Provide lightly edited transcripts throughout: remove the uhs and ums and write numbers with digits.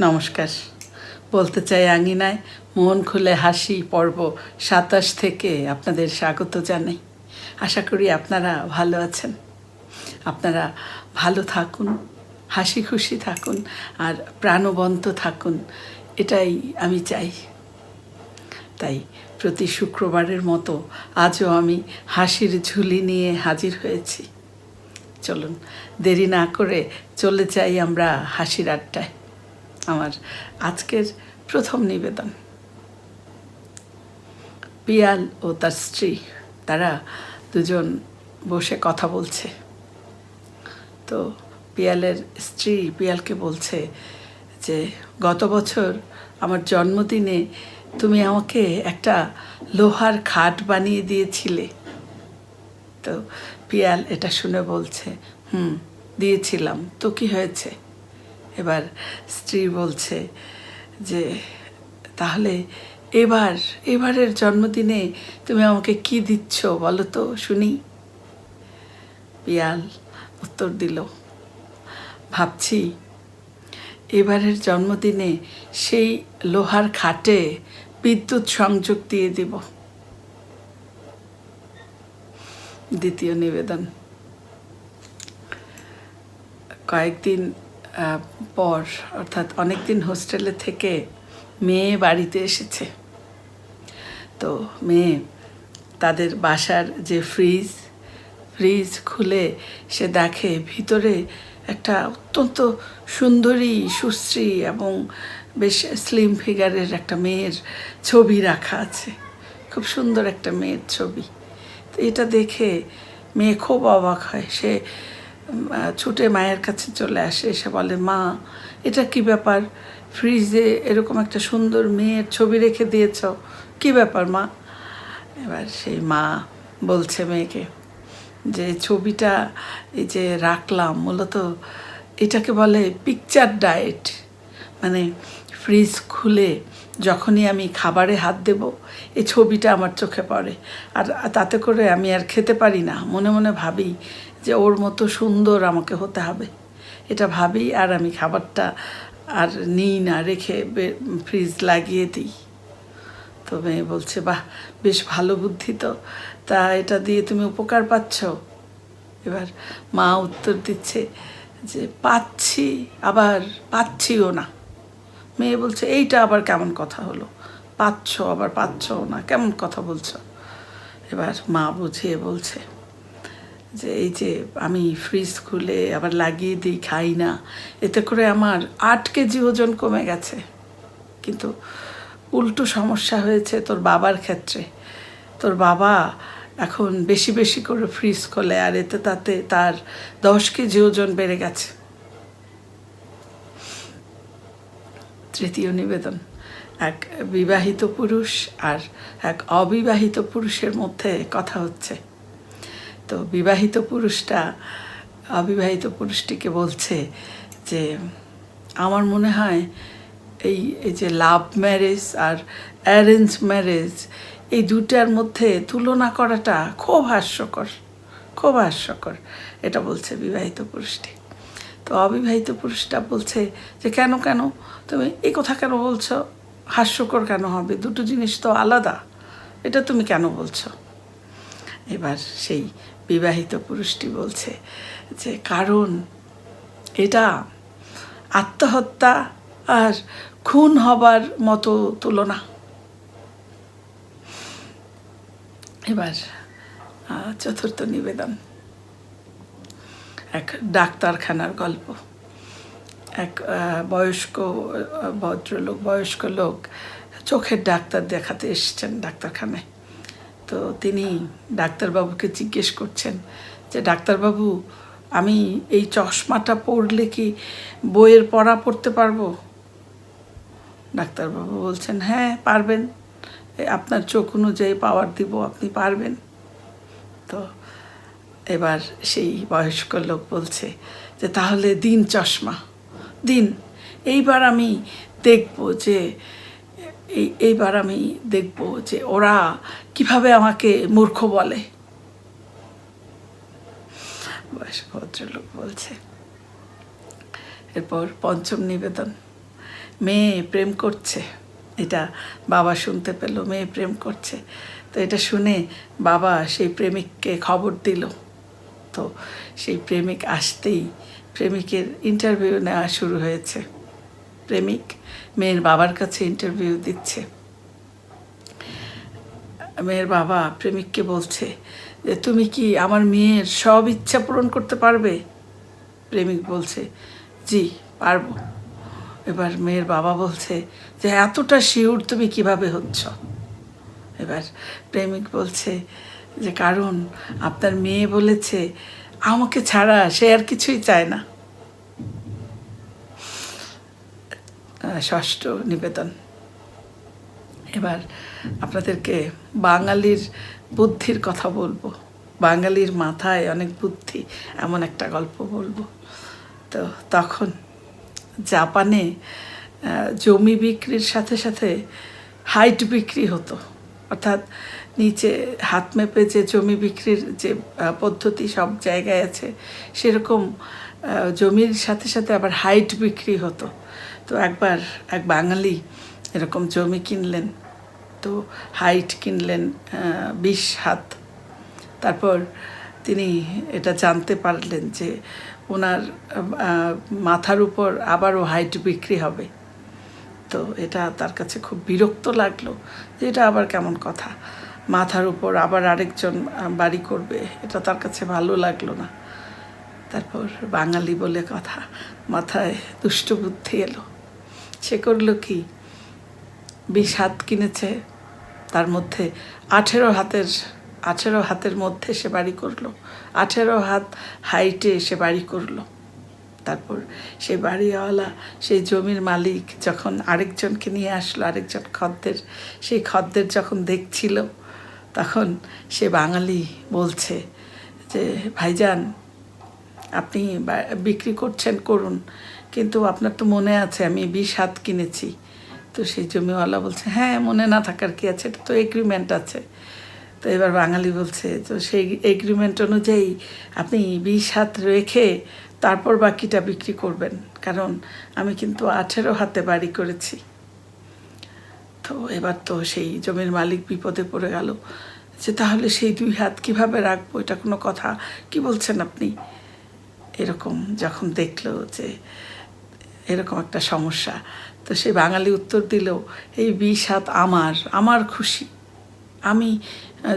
নমস্কার। বলতে চাই আঙিনায় মন খুলে হাসি পর্ব ২৭ থেকে আপনাদের স্বাগত জানাই। আশা করি আপনারা ভালো আছেন। আপনারা ভালো থাকুন, হাসি খুশি থাকুন আর প্রাণবন্ত থাকুন, এটাই আমি চাই। তাই প্রতি শুক্রবারের মতো আজও আমি হাসির ঝুলি নিয়ে হাজির হয়েছি। চলুন দেরি না করে চলে যাই আমরা হাসির আড্ডায়। আমার আজকের প্রথম নিবেদন। পিয়াল ও তার স্ত্রী, তারা দুজন বসে কথা বলছে। তো পিয়ালের স্ত্রী পিয়ালকে বলছে যে গত বছর আমার জন্মদিনে তুমি আমাকে একটা লোহার খাট বানিয়ে দিয়েছিলে। তো পিয়াল এটা শুনে বলছে, দিয়েছিলাম, তো কি হয়েছে? এবার স্ত্রী বলছে যে তাহলে এবারের জন্মদিনে তুমি আমাকে কি দিচ্ছ বলো তো শুনি। পিয়াল উত্তর দিল, ভাবছি এবারের জন্মদিনে সেই লোহার খাটে বিদ্যুৎ সংযোগ দিয়ে দিব। দ্বিতীয় নিবেদন। কয়েকদিন পর, অর্থাৎ অনেকদিন হোস্টেলে থেকে মেয়ে বাড়িতে এসেছে। তো মেয়ে তাদের বাসার যে ফ্রিজ খুলে সে দেখে ভিতরে একটা অত্যন্ত সুন্দরী, সুশ্রী এবং বেশ স্লিম ফিগারের একটা মেয়ের ছবি রাখা আছে। খুব সুন্দর একটা মেয়ের ছবি। তো এটা দেখে মেয়ে খুব অবাক হয়। সে ছুটে মায়ের কাছে চলে আসে, এসে বলে, মা, এটা কি ব্যাপার? ফ্রিজে এরকম একটা সুন্দর মেয়ের ছবি রেখে দিয়েছ, কি ব্যাপার মা? এবার সেই মা বলছে মেয়েকে যে ছবিটা এই যে রাখলাম, মূলত এটাকে বলে পিকচার ডায়েট। মানে ফ্রিজ খুলে যখনই আমি খাবারে হাত দেব, এই ছবিটা আমার চোখে পড়ে, আর তাতে করে আমি আর খেতে পারি না। মনে মনে ভাবি যে ওর মতো সুন্দর আমাকে হতে হবে, এটা ভাবি, আর আমি খাবারটা আর নিই না, রেখে ফ্রিজ লাগিয়ে দিই। তো মেয়ে বলছে, বাহ, বেশ ভালো বুদ্ধি তো, তা এটা দিয়ে তুমি উপকার পাচ্ছ? এবার মা উত্তর দিচ্ছে যে পাচ্ছি, আবার পাচ্ছিও না। মেয়ে বলছে, এইটা আবার কেমন কথা হলো? পাচ্ছ আবার পাচ্ছও না, কেমন কথা বলছো? এবার মা বুঝিয়ে বলছে যে এই যে আমি ফ্রিজ খুলে আবার লাগিয়ে দিই, খাই না, এতে করে আমার 8 কেজি ওজন কমে গেছে। কিন্তু উল্টো সমস্যা হয়েছে তোর বাবার ক্ষেত্রে। তোর বাবা এখন বেশি বেশি করে ফ্রিজ খোলে, আর তাতে তার 10 কেজি ওজন বেড়ে গেছে। তৃতীয় নিবেদন। এক বিবাহিত পুরুষ আর এক অবিবাহিত পুরুষের মধ্যে কথা হচ্ছে। তো বিবাহিত পুরুষটা অবিবাহিত পুরুষটিকে বলছে যে আমার মনে হয় এই যে লাভ ম্যারেজ আর অ্যারেঞ্জ ম্যারেজ, এই দুটার মধ্যে তুলনা করাটা খুব হাস্যকর, এটা বলছে বিবাহিত পুরুষটি। তো অবিবাহিত পুরুষটা বলছে যে কেন তুমি এই কথা কেন বলছো? হাস্যকর কেন হবে? দুটো জিনিস তো আলাদা, এটা তুমি কেন বলছো? এবার সেই বিবাহিত পুরুষটি বলছে যে কারণ এটা আত্মহত্যা আর খুন হবার মতো তুলনা। এবার চতুর্থ নিবেদন। এক ডাক্তারখানার গল্প। এক বয়স্ক লোক চোখের ডাক্তার দেখাতে এসেছেন ডাক্তারখানায়। তো তিনি ডাক্তারবাবুকে জিজ্ঞেস করছেন যে ডাক্তারবাবু, আমি এই চশমাটা পরলে কি বইয়ের পড়া পড়তে পারবো? ডাক্তারবাবু বলছেন, হ্যাঁ পারবেন, আপনার চোখ অনুযায়ী পাওয়ার দিব, আপনি পারবেন। তো এবার সেই বয়স্ক লোক বলছে যে তাহলে দিন চশমা, দিন, এইবার আমি দেখব যে ওরা কিভাবে আমাকে মূর্খ বলে। বয়স্ক ভদ্রলোক বলছে। এরপর পঞ্চম নিবেদন। মেয়ে প্রেম করছে, এটা বাবা শুনতে পেল, মেয়ে প্রেম করছে। তো এটা শুনে বাবা সেই প্রেমিককে খবর দিল। তো সেই প্রেমিক আসতেই প্রেমিকের ইন্টারভিউ নেওয়া শুরু হয়েছে। প্রেমিক মেয়ের বাবার কাছে ইন্টারভিউ দিচ্ছে। মেয়ের বাবা প্রেমিককে বলছে যে তুমি কি আমার মেয়ের সব ইচ্ছা পূরণ করতে পারবে? প্রেমিক বলছে জি পারবো। এবার মেয়ের বাবা বলছে যে এতটা শিওর তুমি কিভাবে হচ্ছ? এবার প্রেমিক বলছে যে কারণ আপনার মেয়ে বলেছে আমাকে ছাড়া সে আর কিছুই চায় না। ষষ্ঠ নিবেদন। এবার আপনাদেরকে বাঙালির বুদ্ধির কথা বলবো, বাঙালির মাথায় অনেক বুদ্ধি, এমন একটা গল্প বলবো। তো তখন জাপানে জমি বিক্রির সাথে সাথে হাইট বিক্রি হতো, অর্থাৎ নিচে হাত মেপে যে জমি বিক্রির যে পদ্ধতি সব জায়গায় আছে, সেরকম জমির সাথে সাথে আবার হাইট বিক্রি হতো। তো একবার এক বাঙালি এরকম জমি কিনলেন, তো হাইট কিনলেন 20 হাত। তারপর তিনি এটা জানতে পারলেন যে ওনার মাথার উপর আবারও হাইট বিক্রি হবে। তো এটা তার কাছে খুব বিরক্ত লাগলো যে এটা আবার কেমন কথা, মাথার উপর আবার আরেকজন বাড়ি করবে, এটা তার কাছে ভালো লাগলো না। তারপর বাঙালি বলে কথা, মাথায় দুষ্ট বুদ্ধি এলো। সে করলো কি, 20 হাত কিনেছে, তার মধ্যে 18 হাতের মধ্যে সে বাড়ি করলো, 18 হাত হাইটে সে বাড়ি করলো। তারপর সেই বাড়িওয়ালা, সেই জমির মালিক যখন আরেকজনকে নিয়ে আসলো, আরেকজন খদ্দের, সেই খদ্দের যখন দেখছিল, তখন সে বাঙালি বলছে যে ভাইজান আপনি বিক্রি করছেন করুন, কিন্তু আপনার তো মনে আছে আমি 20 হাত কিনেছি। তো সেই জমিওয়ালা বলছে হ্যাঁ মনে না থাকার কি আছে, এটা তো এগ্রিমেন্ট আছে। তো এবার বাঙালি বলছে তো সেই এগ্রিমেন্ট অনুযায়ী আপনি 20 হাত রেখে তারপর বাকিটা বিক্রি করবেন, কারণ আমি কিন্তু 18 হাতে বাড়ি করেছি। তো এবার তো সেই জমির মালিক বিপদে পড়ে গেল যে তাহলে সেই 2 হাত কীভাবে রাখবো, এটা কোনো কথা, কি বলছেন আপনি? এরকম যখন দেখলো যে এরকম একটা সমস্যা, তো সে বাঙালি উত্তর দিল এই 20 হাত আমার খুশি, আমি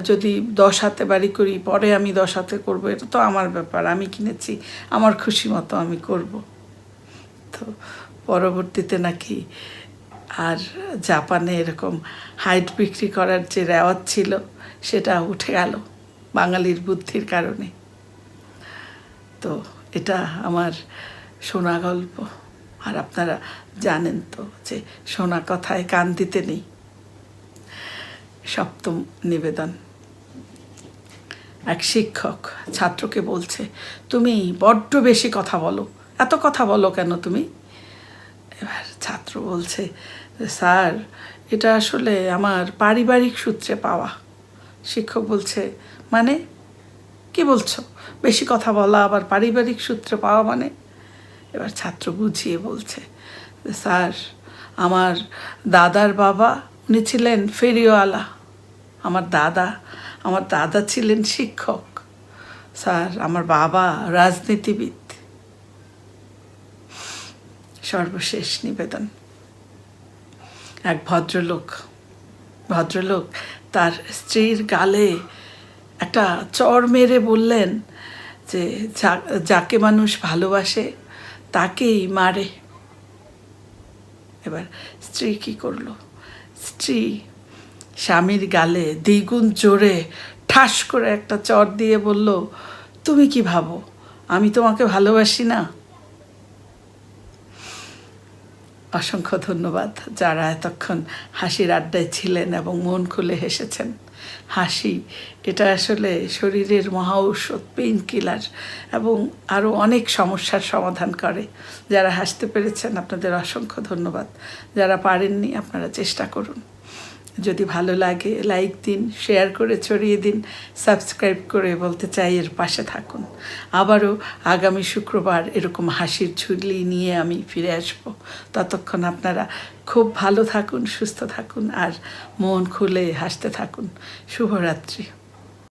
যদি 10 হাতে বাড়ি করি পরে আমি 10 হাতে করবো, এটা তো আমার ব্যাপার, আমি কিনেছি, আমার খুশি মতো আমি করব। তো পরবর্তীতে নাকি আর জাপানে এরকম হাইট বিক্রি করার যে রেওয়াজ ছিল সেটা উঠে গেল বাঙালির বুদ্ধির কারণে। তো এটা আমার শোনা গল্প। আর আপনারা জানেন তো যে শোনা কথায় কান দিতে নেই। সপ্তম নিবেদন। এক শিক্ষক ছাত্রকে বলছে তুমি বড্ড বেশি কথা বলো, এত কথা বলো কেন তুমি? এবার ছাত্র বলছে স্যার এটা আসলে আমার পারিবারিক সূত্রে পাওয়া। শিক্ষক বলছে মানে কি বলছো, বেশি কথা বলা আবার পারিবারিক সূত্রে পাওয়া মানে? এবার ছাত্র বুঝিয়ে বলছে স্যার আমার দাদার বাবা উনি ছিলেন ফেরিওয়ালা, আমার দাদা ছিলেন শিক্ষক, স্যার আমার বাবা রাজনীতিবিদ। সর্বশেষ নিবেদন। এক ভদ্রলোক তার স্ত্রীর গালে একটা চড় মেরে বললেন যে যাকে মানুষ ভালোবাসে তাকেই মারে। এবার স্ত্রী কি করলো, স্ত্রী স্বামীর গালে দ্বিগুণ জোরে ঠাস করে একটা চড় দিয়ে বলল তুমি কি ভাবো আমি তোমাকে ভালোবাসি না? অসংখ্য ধন্যবাদ যারা এতক্ষণ হাসির আড্ডায় ছিলেন এবং মন খুলে হেসেছেন। হাসি এটা আসলে শরীরের মহা ঔষধ, পেইন কিলার, এবং আরও অনেক সমস্যার সমাধান করে। যারা হাসতে পেরেছেন আপনাদের অসংখ্য ধন্যবাদ, যারা পারেননি আপনারা চেষ্টা করুন। যদি ভালো লাগে লাইক দিন, শেয়ার করে ছড়িয়ে দিন, সাবস্ক্রাইব করে বলতে চাই এর পাশে থাকুন। আবারও আগামী শুক্রবার এরকম হাসির ঝুলি নিয়ে আমি ফিরে আসব। ততক্ষণ আপনারা খুব ভালো থাকুন, সুস্থ থাকুন আর মন খুলে হাসতে থাকুন। শুভরাত্রি।